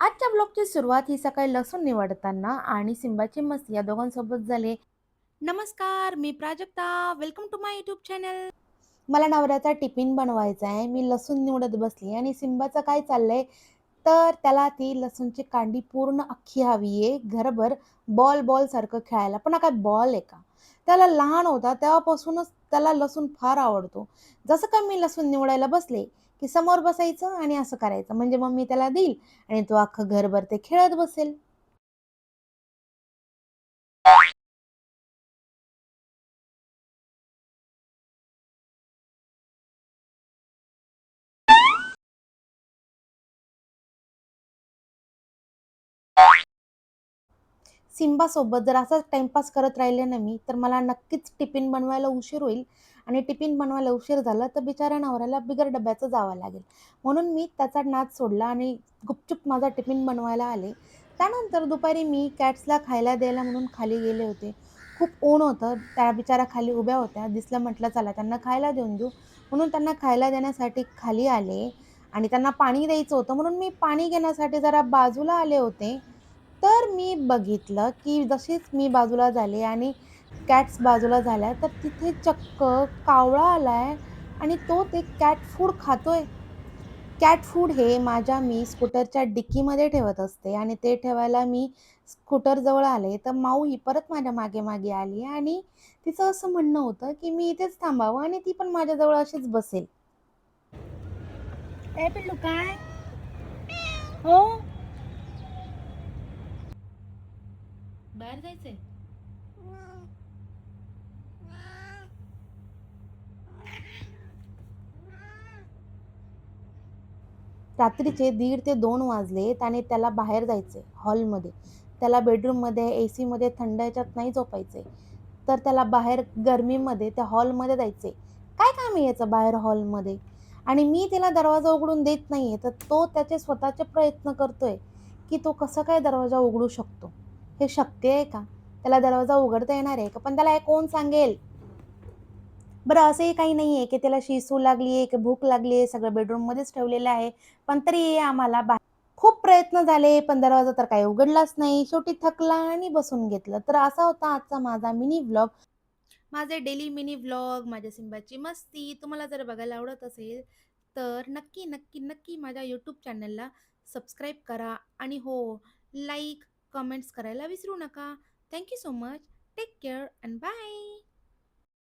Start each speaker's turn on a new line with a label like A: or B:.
A: आजच्या ब्लॉगची सुरुवात ही सकाळी लसूण निवडताना आणि सिंबाची मस्ती या दोघांसोबत झाली. नमस्कार, मी Prajakta. Welcome to my YouTube channel. मला नवऱ्याचा टिफिन बनवायचा आहे. मी लसूण निवडत बसली आणि सिंबाचं काय चाललंय, तर त्याला ती लसूणची कांडी पूर्ण अख्खी हवी आहे, घरभर बॉल बॉल सारखं खेळायला. पण हा काय बॉल आहे का? त्याला लहान होता तेव्हापासूनच त्याला लसूण फार आवडतो. जसं काय मी लसूण निवडायला बसले, की समोर बसायचं आणि असं करायचं. म्हणजे मग मी त्याला देईल आणि तो अख्खं घरभर ते खेळत बसेल. सिम्बासोबत जर असाच टाईमपास करत राहिले ना मी, तर मला नक्कीच टिफिन बनवायला उशीर होईल आणि टिफिन बनवायला उशीर झाला, तर बिचाऱ्या नवऱ्याला बिगर डब्याचं जावं लागेल. म्हणून मी त्याचा नाद सोडला आणि गुपचूप माझा टिफिन बनवायला आले. त्यानंतर दुपारी मी कॅट्सला खायला द्यायला म्हणून खाली गेले होते. खूप ऊन होतं. त्या बिचाऱ्या खाली उभ्या होत्या. दिसलं म्हटलं चला त्यांना खायला देऊन देऊ. म्हणून त्यांना खायला देण्यासाठी खाली आले आणि त्यांना पाणी द्यायचं होतं म्हणून मी पाणी घेण्यासाठी जरा बाजूला आले होते. तर मी बघितलं, की जशीच मी बाजूला झाले आणि कॅट्स बाजूला झाल्या, तर तिथे चक्क कावळा आलाय आणि तो ते कॅट फूड खातोय. कॅट फूड हे मी स्कूटरच्या डिक्कीमध्ये ठेवत असते आणि ते ठेवायला मी स्कूटरजवळ आले, तर माऊ ही परत माझ्या मागे-मागे आली आणि तिचं असं म्हणणं होतं, की मी इथेच थांबावं आणि ती पण माझ्याजवळ अशीच बसेल. ए पिल्लू काय? हो? बाहेर जायचंय? रात्रीचे 1:30 ते 2 वाजलेत आणि त्याला बाहेर जायचंय हॉलमध्ये. त्याला बेडरूममध्ये एसीमध्ये थंड ह्याच्यात नाही झोपायचंय. तर त्याला बाहेर गरमीमध्ये त्या हॉलमध्ये जायचंय. काय काम आहे याचं बाहेर हॉलमध्ये? आणि मी त्याला दरवाजा उघडून देत नाहीये, तर तो त्याचे स्वतःचे प्रयत्न करतोय, की तो कसं काय दरवाजा उघडू शकतो. हे शक्य आहे का? त्याला दरवाजा उघडता येणार आहे का? पण त्याला हे कोण सांगेल? बरं असंही काही नाहीये, की त्याला शिसू लागलीये, की भूक लागलीये, सगळं बेडरूममध्येच ठेवलेलं आहे. पण तरी आम्हाला खूप प्रयत्न झाले, पण दरवाजा तर काही उघडलाच नाही. शेवटी थकला आणि बसून घेतलं. तर असा होता आजचा माझा मिनी व्लॉग. माझे डेली मिनी व्लॉग, माझ्या सिंबाची मस्ती. तुम्हाला जर बघायला आवडत असेल, तर नक्की, नक्की, नक्की माझ्या यूट्यूब चॅनलला सबस्क्राईब करा आणि हो, लाईक, कमेंट्स करायला विसरू नका. Thank so much. Take care and bye.